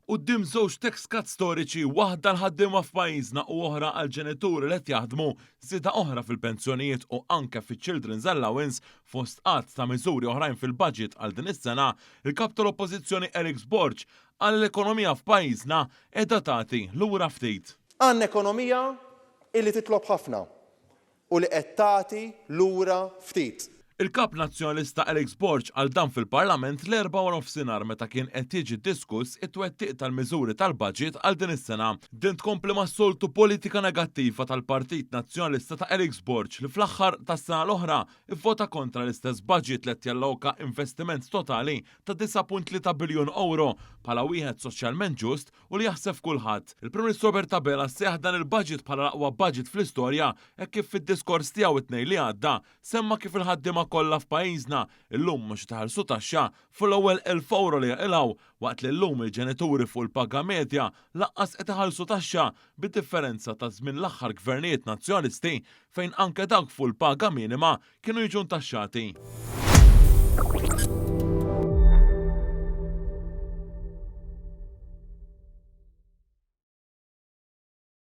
Quddiem żewġ tax cuts storiċi, waħda l-ħaddiema f'pajjiżna u oħra għal ġenituri li qed jaħdmu, żieda oħra fil-pensjonijiet u anke fiċ-Children's Allowance fost qatt ta' miżuri oħrajn fil-budget għal din is-sena, il-kap tal-Oppożizzjoni Eric Sborg qal l-ekonomija f'pajjiżna qiegħda tagħti lura ftit. Għandna ekonomija illi titlob ħafna u li qed tagħti lura ftit. Il-kap nazzjonalista Eric Sborg għal dan fil-Parlament l-4 nofsinhar meta kien qed jiġi diskuss it-twettiq tal-miżuri tal-budget għal din is-sena. Din tkompli mas-soltu politika negattiva tal-Partit Nazzjonalista ta' Eric Sborg li fl-aħħar tas-sena l-oħra ivvota kontra l-istess budget li qed jalloka investiment totali ta' 9.3 biljun euro bħala wieħed soċjalment ġust u li jaħseb kulħadd. Il-Prim Ministru Robert Abela seħ dan il-budget bħala l-aqwa budget fl-istorja hekk kif fid-diskors tiegħu it-tnejn li għadda semma kif il-ħaddiema kollha f'pajjiżna illum mhux taħallsu taxxa fl-ewwel 1000 euro li jaqilgħu waqt li llum il-ġenituri fuq il-paga medja laqqas qed iħallsu taxxa bid-differenza ta' żmien l-aħħar gvernijiet nazzjonalisti fejn anke dawk fuq il-paga minima kienu jiġu ntaxxati.